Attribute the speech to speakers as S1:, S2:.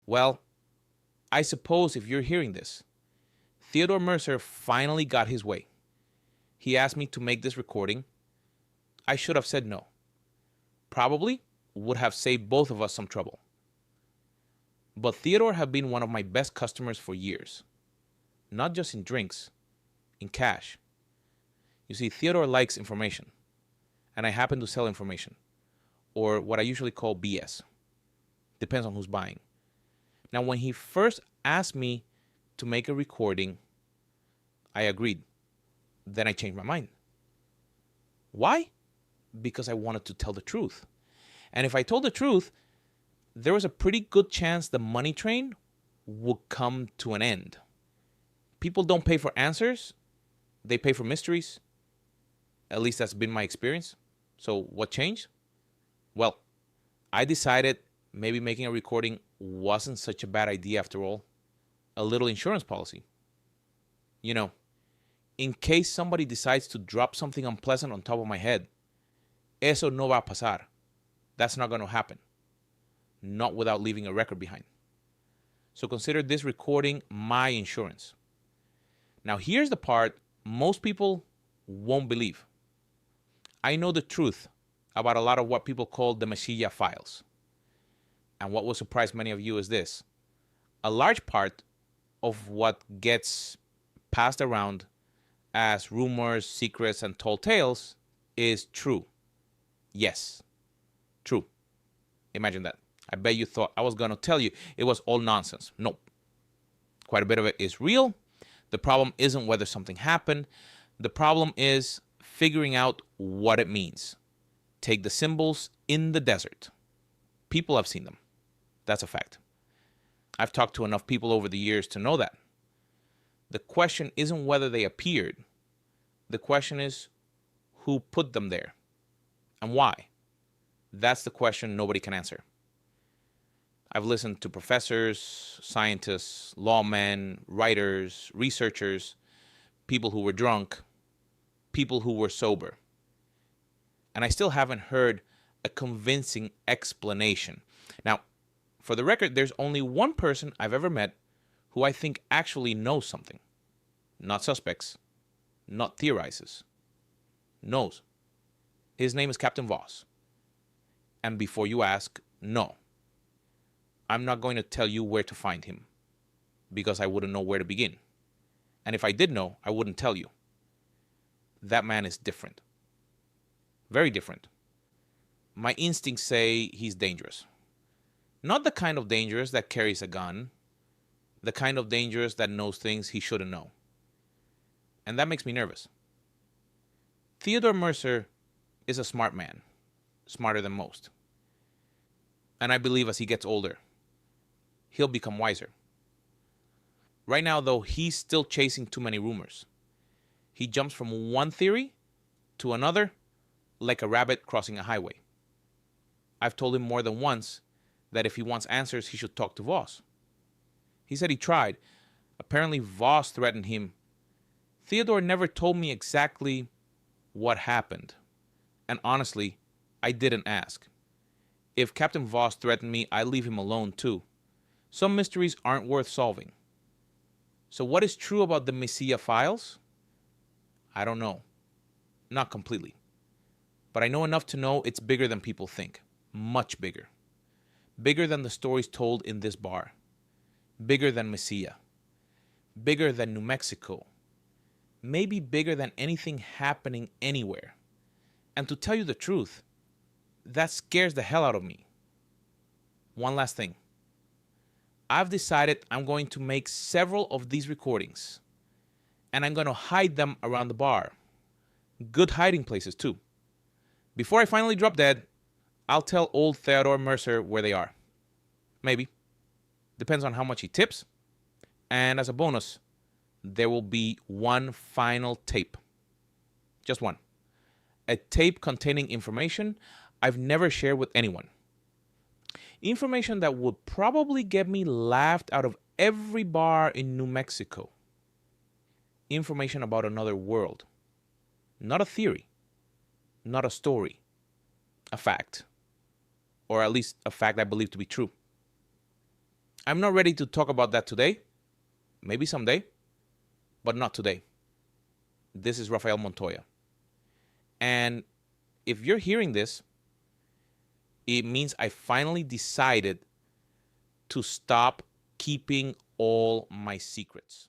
S1: Well, I suppose if you're hearing this, Theodore Mercer finally got his way. He asked me to make this recording. I should have said no. Probably would have saved both of us some trouble. But Theodore had been one of my best customers for years. Not just in drinks, in cash. You see, Theodore likes information. And I happen to sell information. Or what I usually call BS. Depends on who's buying. Now, when he first asked me to make a recording, I agreed. Then I changed my mind. Why? Because I wanted to tell the truth. And if I told the truth, there was a pretty good chance the money train would come to an end. People don't pay for answers. They pay for mysteries. At least that's been my experience. So what changed? Well, I decided maybe making a recording wasn't such a bad idea after all. A little insurance policy. You know, in case somebody decides to drop something unpleasant on top of my head, eso no va a pasar. That's not going to happen. Not without leaving a record behind. So consider this recording my insurance. Now here's the part most people won't believe. I know the truth about a lot of what people call the Mesilla files. And what will surprise many of you is this. A large part of what gets passed around as rumors, secrets, and tall tales is true. Yes, true. Imagine that. I bet you thought I was going to tell you it was all nonsense. Nope. Quite a bit of it is real. The problem isn't whether something happened. The problem is figuring out what it means. Take the symbols in the desert. People have seen them. That's a fact. I've talked to enough people over the years to know that. The question isn't whether they appeared. The question is who put them there and why. That's the question nobody can answer. I've listened to professors, scientists, lawmen, writers, researchers, people who were drunk, people who were sober. And I still haven't heard a convincing explanation. Now, for the record, there's only one person I've ever met who I think actually knows something. Not suspects, not theorizes. Knows. His name is Captain Voss. And before you ask, no. I'm not going to tell you where to find him, because I wouldn't know where to begin. And if I did know, I wouldn't tell you. That man is different. Very different. My instincts say he's dangerous. Not the kind of dangerous that carries a gun, the kind of dangerous that knows things he shouldn't know. And that makes me nervous. Theodore Mercer is a smart man, smarter than most. And I believe as he gets older, he'll become wiser. Right now, though, he's still chasing too many rumors. He jumps from one theory to another like a rabbit crossing a highway. I've told him more than once that if he wants answers, he should talk to Voss. He said he tried. Apparently, Voss threatened him. Theodore never told me exactly what happened. And honestly, I didn't ask. If Captain Voss threatened me, I'd leave him alone too. Some mysteries aren't worth solving. So what is true about the Mesilla files? I don't know. Not completely. But I know enough to know it's bigger than people think. Much bigger. Bigger than the stories told in this bar. Bigger than Mesilla. Bigger than New Mexico. Maybe bigger than anything happening anywhere. And to tell you the truth, that scares the hell out of me. One last thing. I've decided I'm going to make several of these recordings. And I'm going to hide them around the bar. Good hiding places too. Before I finally drop dead, I'll tell old Theodore Mercer where they are. Maybe. Depends on how much he tips. And as a bonus, there will be one final tape. Just one. A tape containing information I've never shared with anyone. Information that would probably get me laughed out of every bar in New Mexico. Information about another world. Not a theory. Not a story. A fact. Or at least a fact I believe to be true. I'm not ready to talk about that today. Maybe someday, but not today. This is Rafael Montoya. And if you're hearing this, it means I finally decided to stop keeping all my secrets.